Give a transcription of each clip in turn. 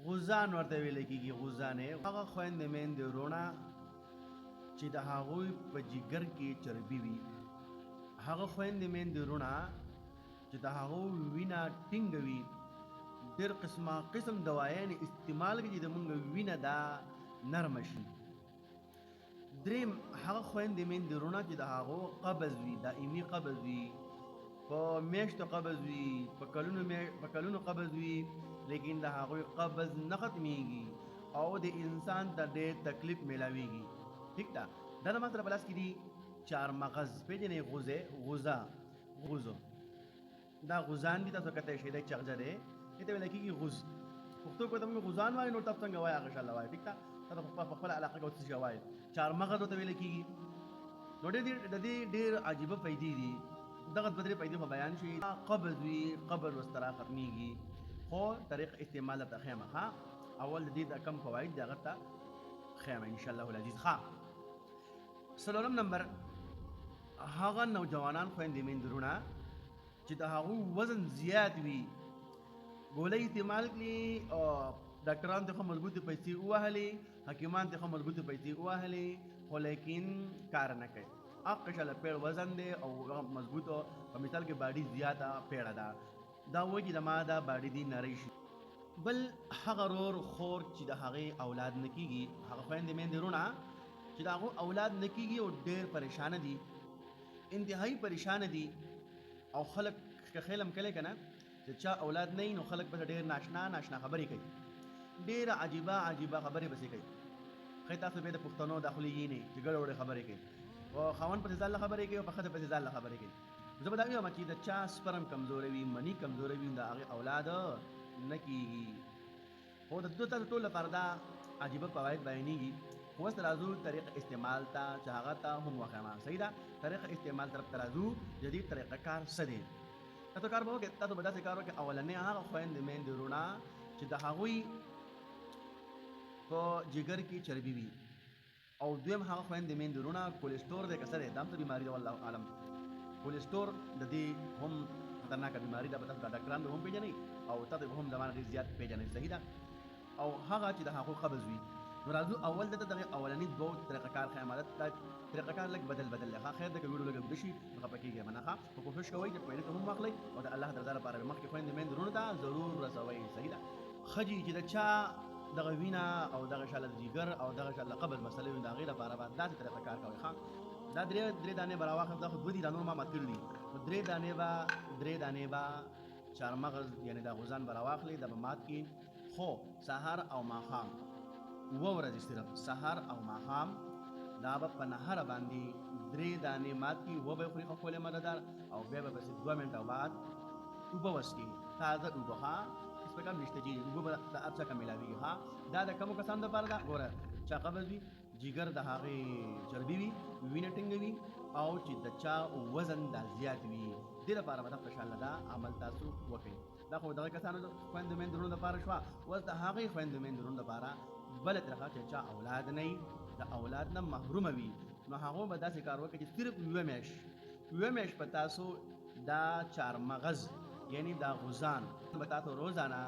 غزان ورته ویل کېږي. غزانې هغه خویندې میندې وروڼه چې د هغوی په جګر کې چربي وي، هغه خویندې میندې وروڼه چې د هغوی وینه ټینګه وي، ډېر قسم دوايانې استعمال کړي چې زموږ وینه دا نرمه شي. دریم هغه خویندې میندې وروڼه چې د هغو قبض وي، دائمي قبض وي، په میاشتو قبض وي، په کلونو قبض وي، لیکن د هغوی قبض نه ختمیږي او د انسان ته ډېر تکلیف میلاویږي. ټیک ده، دا د ما سره په لاس کې دي چارمغز. پیژنئ غوزه دا غوزان دي، تاسو کتلی شئ دی چغجه دی، دې ته ویل کېږي غوز. پښتو کې ورته موږ غوزان وایو، نور تاسو څنګه وایئ هغه انشاءالله وایئ. ټیک ده، تاسو په خپله علاقه کې ورته څه شی وایئ، چارمغز ورته ویل کېږي. نو د دې ډېر عجیبه فایدې دي. دغه دوه درې فایدې خو بیان شي. قبض وي، قبض ورسره ختمیږي، خو طریق استعمال ته ښیم. ها اول د دې د کم فواید دي هغه ته ښیم انشاءالله العزیز. ښه څلورم نمبر هغه نوجوانان خویندې میندې وروڼه چې د هغوی وزن زیات وي، ګولۍ استعمال کړي او ډاکټران ته ښه مضبوطې پیسې ووهلې، حکیمان ته ښه مضبوطې پیسې ووهلې، خو لیکن کار نه کوي. حق شله پیړ وزن دی او مضبوطه، په مثال کې باډي زیاته پیړه ده، دا وایي چې د ما دا باډي دي نری شي. بل هغه رور خور چې د هغې اولاد نه کېږي، هغه خویندې میندې وروڼه چې د هغو اولاد نه کېږي او ډېر پریشانه دي، انتهایی پریشانه دي، او خلک که خیل هم کلی که نه چې چا اولاد نه وي نو خلک پسې ډېر ناشنا خبرې کوي، ډېره عجیبه خبرې پسې کوي. ښایي تاسو بیا د پښتنو دا خولې یې نه چې ګډه وډه خبرې کوي، او خاوند پسې ځان له خبرې کوي او په ښځه پسې ځان له خبرې کوي. زه به دا ویم چې د چا سپرم کمزوری وي، مني کمزوری وي، د هغې اولاد نه کېږي. خو د تاسو ټول لپاره دا عجیبه فواید بیانېږي. خو اوس راځو طریق استعمال ته چې هغه ته هم وښیم. صحیح ده، طریق استعمال طرف ته راځو. جدید طریقه کار څه دی؟ تاسو کار به وکړئ، تاسو به داسې کار وکړئ. اولنۍ هغه خویندې میندې وروڼه چې د هغوی په جګر کې چربي وي، او دویم هغه خویندې میندې وروڼه کولېسټرول دی که څه دی، دا هم څه بیماري ده والله اعلم. کولېسټرول د دې هم خطرناکه بیماري ده، به تاسو ډاکټران به هم پېژنئ او تاسو به هم د ما نه ډېر زیات پېژنئ. صحیح ده. او هغه چې د هغو قبض وي، نو راځو اول دلته دغه اولني دوه طریقه کار ښیم. دا طریقه کار لږ بدل دی. ښه خیر ده که ویډیو لږ اوږده شي نو خفه کېږئ مه نه. ښه خو کوښښ کوئ چې فایدې ته هم واخلئ او د الله د رضا لپاره به مخکې خویندې میندې وروڼو ته ضرور رسوئ. صحیح ده. ښه جي چې د چا دغه وینه او دغه شاله جګر او دغه شاله قبض مسلې وي، د هغې لپاره به داسې طریقه کار کوئ. ښه دا درې دانې به راواخلم، دا خو دوه دي، دا نور ما مات کړي دي. نو درې دانې به چارمغز یعنې دا غوزان به راواخلئ، دا به مات کړي. خو سهار او ماښام 2 ورځې صرف سهار او ماښام دا به په نهره باندې 3 دانې مات کړي، به یې خوري ښه خولې مزهدار، او بیا به پسې 2 منټه بعد اوبه وڅښي، تازه اوبه. ښه هېڅ پکې هم نشته چې اوبه به د هر چا که میلاوېږي. ښه دا د کمو کسانو دپاره ده. ګوره چا قبض وي، جګر د هغې چربي وي، وینه ټینګه وي، او چې د چا وزن دا زیات وي، دې لپاره به انشاءالله دا عمل تاسو وکړئ. دا خو دغه کسانو د خویندو میندو وروڼو دپاره شوه. اوس د هغې خویندو میندو وروڼو دپاره بله طریقه چې چا اولاد نه وي، د اولاد نه محرومه وي، نو هغو به داسې کار وکړي چې صرف 1 میاشت په تاسو دا چارمغز یعنی دا غوزان به تاسو روزانه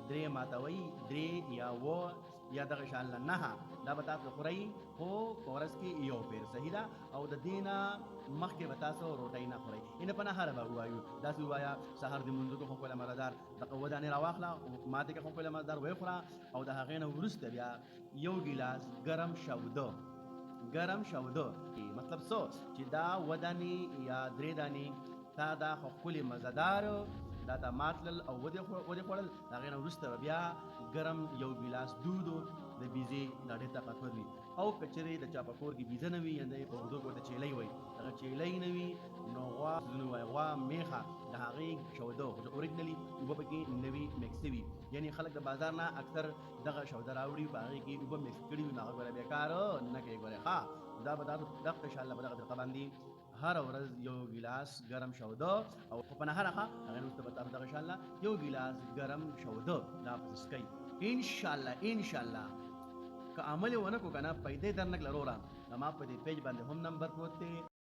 3 ماتوئ، 3 یا 9 یا دغه شان له 9 دا به تاسو خورئ، خو په ورځ کې 1 پیر. صحیح ده. او د دې نه مخکې به تاسو روټۍ نه خورئ. یعنې په نهره به ووایو، داسې ووایه سهار د لمونځو کې خوږ مزهدار دغه 2 دانې راواخله، ماتې کې خوږ مزهدار ویې خوره، او د هغې نه وروسته بیا 1 ګیلاس ګرم شوده. مطلب څه چې دا 2 دانې یا 3 دانې تا دا خو ښکلې مزهدار دا ته ماتلل او ودې خوړل، د هغې نه وروسته به بیا ګرم 1 ګیلاس دود د بیزې دا ډېر طاقتور وي. او که چېرې د چا په کور کې بیزه نه وي، یا په اردو کې ورته چیلۍ وایي، دغه چیلۍ نه وي نو غوا میخه د هغې شوده، خو اوریجنلي اوبه پکې نه وي مکس شوي، یعنې خلک د بازار نه اکثر دغه شوده راوړي، په هغې کې اوبه مکس کړي وي، نو هغه ګوره بېکار نه کوي. ګورئ ښه دا به تاسو دغه انشاءالله په دغه طریقه باندې هر ورځ 1 ګیلاس ګرم شوده، او په نهره ښه هغې نه وروسته به تاسو دغه انشاءالله 1 ګیلاس ګرم شوده دا پسې څښئ. انشاءالله که عمل یې ونه کړو که نه، پیدې در نه کړله وروره، زما په دې پیج باندې هم نمبر پروت دی.